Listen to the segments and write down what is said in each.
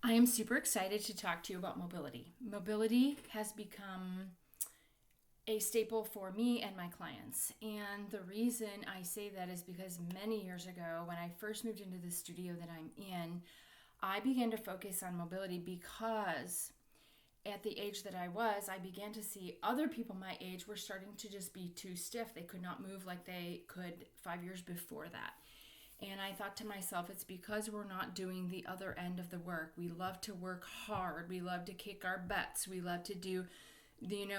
I am super excited to talk to you about mobility. Mobility has become a staple for me and my clients. And the reason I say that is because many years ago, when I first moved into the studio that I'm in, I began to focus on mobility because at the age that I was, I began to see other people my age were starting to just be too stiff. They could not move like they could 5 years before that. And I thought to myself, it's because we're not doing the other end of the work. We love to work hard. We love to kick our butts. We love to do,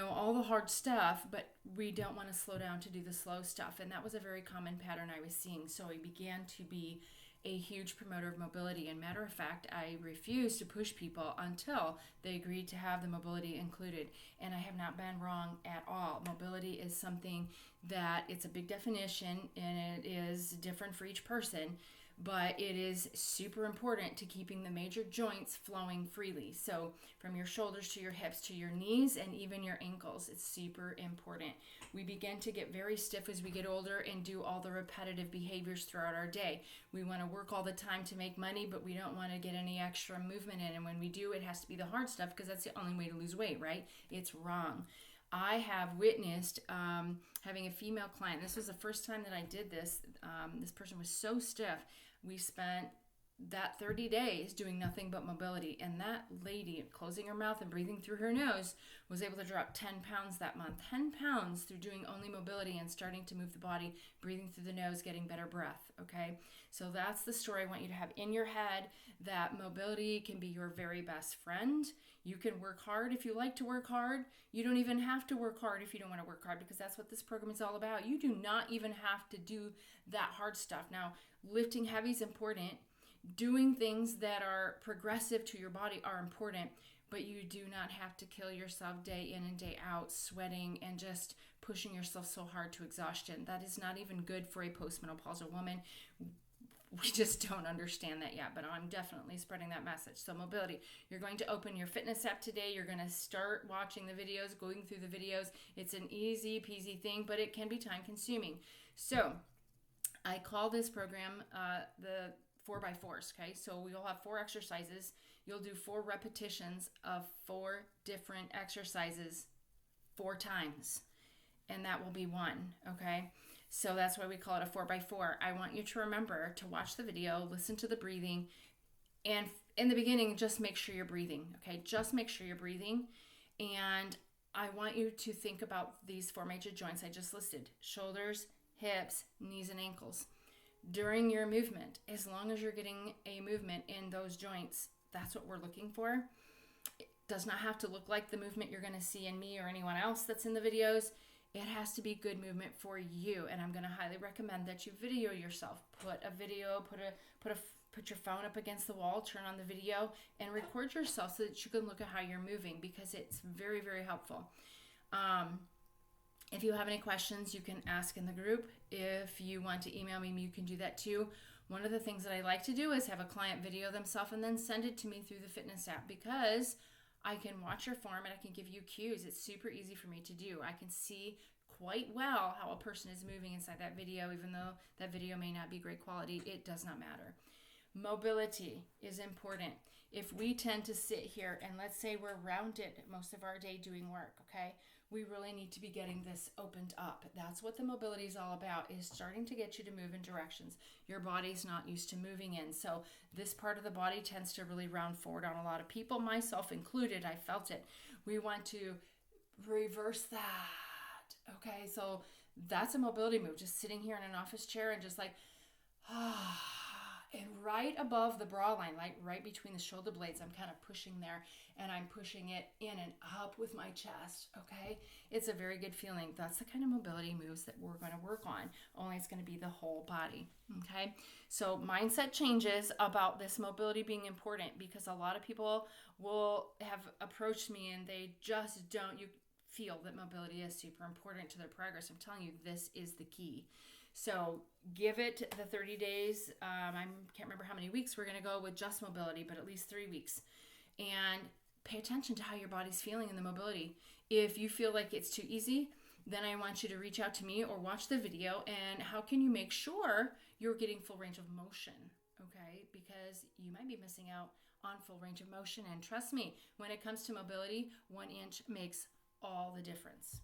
all the hard stuff, but we don't want to slow down to do the slow stuff. And that was a very common pattern I was seeing. So I began to be a huge promoter of mobility. And matter of fact, I refused to push people until they agreed to have the mobility included. And I have not been wrong at all. Mobility is something that it's a big definition and it is different for each person, but it is super important to keeping the major joints flowing freely. So from your shoulders to your hips to your knees and even your ankles, it's super important. We begin to get very stiff as we get older and do all the repetitive behaviors throughout our day. We want to work all the time to make money, but we don't want to get any extra movement in. And when we do, it has to be the hard stuff because that's the only way to lose weight, right? It's wrong. I have witnessed having a female client. This was the first time that I did this. This person was so stiff. We spent that 30 days doing nothing but mobility. And that lady, closing her mouth and breathing through her nose, was able to drop 10 pounds that month. 10 pounds through doing only mobility and starting to move the body, breathing through the nose, getting better breath. Okay? So that's the story I want you to have in your head, that mobility can be your very best friend. You can work hard if you like to work hard. You don't even have to work hard if you don't want to work hard, because that's what this program is all about. You do not even have to do that hard stuff. Now, lifting heavy is important. Doing things that are progressive to your body are important, but you do not have to kill yourself day in and day out, sweating and just pushing yourself so hard to exhaustion. That is not even good for a postmenopausal woman. We just don't understand that yet, but I'm definitely spreading that message. So mobility, you're going to open your fitness app today. You're going to start watching the videos, going through the videos. It's an easy peasy thing, but it can be time consuming. So I call this program the 4x4s, okay? So we'll have 4 exercises. You'll do 4 repetitions of 4 different exercises 4 times, and that will be 1, okay? So that's why we call it a 4x4. I want you to remember to watch the video, listen to the breathing, and in the beginning, just make sure you're breathing, okay? Just make sure you're breathing, and I want you to think about these 4 major joints I just listed: shoulders, hips, knees, and ankles. During your movement, as long as you're getting a movement in those joints, that's what we're looking for. It does not have to look like the movement you're going to see in me or anyone else that's in the videos. It has to be good movement for you, and I'm going to highly recommend that you video yourself. Put your phone up against the wall, turn on the video, and record yourself so that you can look at how you're moving, because it's very, very helpful. If you have any questions, you can ask in the group. If you want to email me, you can do that too. One of the things that I like to do is have a client video themselves and then send it to me through the fitness app, because I can watch your form and I can give you cues. It's super easy for me to do. I can see quite well how a person is moving inside that video, even though that video may not be great quality. It does not matter. Mobility is important. If we tend to sit here and let's say we're rounded most of our day doing work, okay, we really need to be getting this opened up. That's what the mobility is all about, is starting to get you to move in directions your body's not used to moving in. So this part of the body tends to really round forward on a lot of people, myself included. I felt it. We want to reverse that. Okay, so that's a mobility move, just sitting here in an office chair and just like, and right above the bra line, like right between the shoulder blades, I'm kind of pushing there, and I'm pushing it in and up with my chest, okay? It's a very good feeling. That's the kind of mobility moves that we're going to work on, only it's going to be the whole body, okay? So mindset changes about this mobility being important, because a lot of people will have approached me and they just don't feel that mobility is super important to their progress. I'm telling you, this is the key. So give it the 30 days. I can't remember how many weeks we're going to go with just mobility, but at least 3 weeks. And pay attention to how your body's feeling in the mobility. If you feel like it's too easy, then I want you to reach out to me or watch the video. And how can you make sure you're getting full range of motion? Okay, because you might be missing out on full range of motion. And trust me, when it comes to mobility, 1 inch makes all the difference.